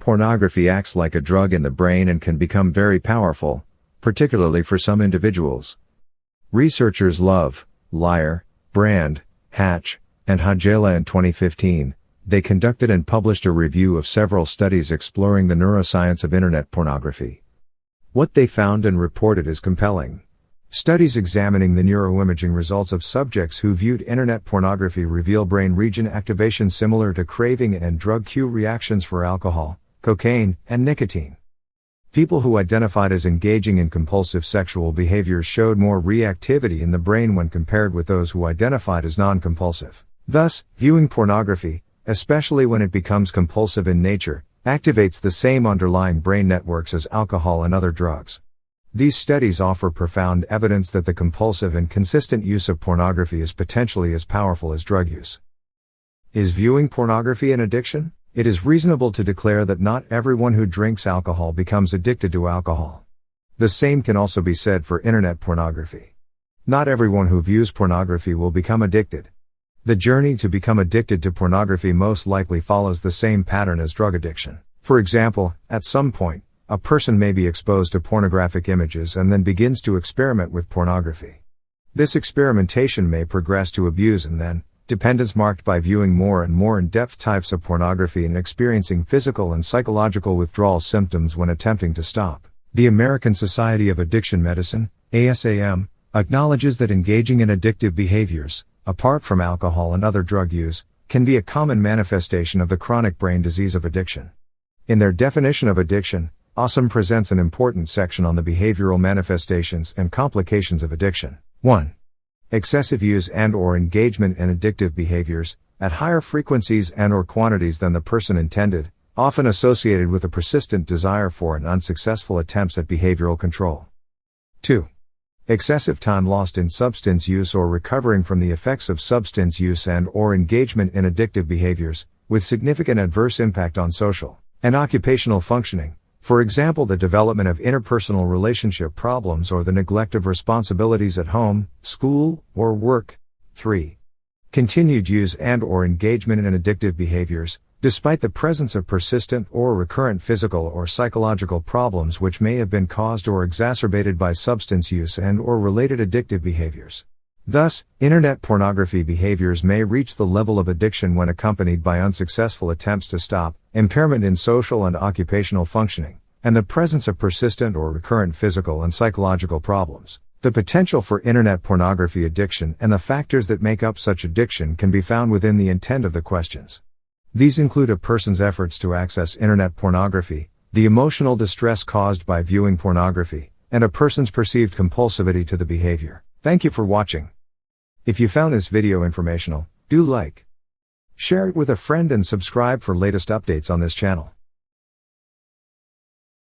Pornography acts like a drug in the brain and can become very powerful, particularly for some individuals. Researchers Love, Liar, Brand, Hatch, and Hajela in 2015, they conducted and published a review of several studies exploring the neuroscience of internet pornography. What they found and reported is compelling. Studies examining the neuroimaging results of subjects who viewed internet pornography reveal brain region activation similar to craving and drug cue reactions for alcohol, cocaine, and nicotine. People who identified as engaging in compulsive sexual behaviors showed more reactivity in the brain when compared with those who identified as non-compulsive. Thus, viewing pornography, especially when it becomes compulsive in nature, activates the same underlying brain networks as alcohol and other drugs. These studies offer profound evidence that the compulsive and consistent use of pornography is potentially as powerful as drug use. Is viewing pornography an addiction? It is reasonable to declare that not everyone who drinks alcohol becomes addicted to alcohol. The same can also be said for internet pornography. Not everyone who views pornography will become addicted. The journey to become addicted to pornography most likely follows the same pattern as drug addiction. For example, at some point, a person may be exposed to pornographic images and then begins to experiment with pornography. This experimentation may progress to abuse and then, dependence marked by viewing more and more in-depth types of pornography and experiencing physical and psychological withdrawal symptoms when attempting to stop. The American Society of Addiction Medicine, ASAM, acknowledges that engaging in addictive behaviors, apart from alcohol and other drug use, can be a common manifestation of the chronic brain disease of addiction. In their definition of addiction, ASAM presents an important section on the behavioral manifestations and complications of addiction. 1. Excessive use and/or engagement in addictive behaviors, at higher frequencies and/or quantities than the person intended, often associated with a persistent desire for and unsuccessful attempts at behavioral control. 2. Excessive time lost in substance use or recovering from the effects of substance use and/or engagement in addictive behaviors, with significant adverse impact on social and occupational functioning, for example the development of interpersonal relationship problems or the neglect of responsibilities at home, school, or work. 3. Continued use and/or engagement in addictive behaviors, despite the presence of persistent or recurrent physical or psychological problems which may have been caused or exacerbated by substance use and/or related addictive behaviors. Thus, internet pornography behaviors may reach the level of addiction when accompanied by unsuccessful attempts to stop, impairment in social and occupational functioning, and the presence of persistent or recurrent physical and psychological problems. The potential for internet pornography addiction and the factors that make up such addiction can be found within the intent of the questions. These include a person's efforts to access internet pornography, the emotional distress caused by viewing pornography, and a person's perceived compulsivity to the behavior. Thank you for watching. If you found this video informational, do like, share it with a friend and subscribe for latest updates on this channel.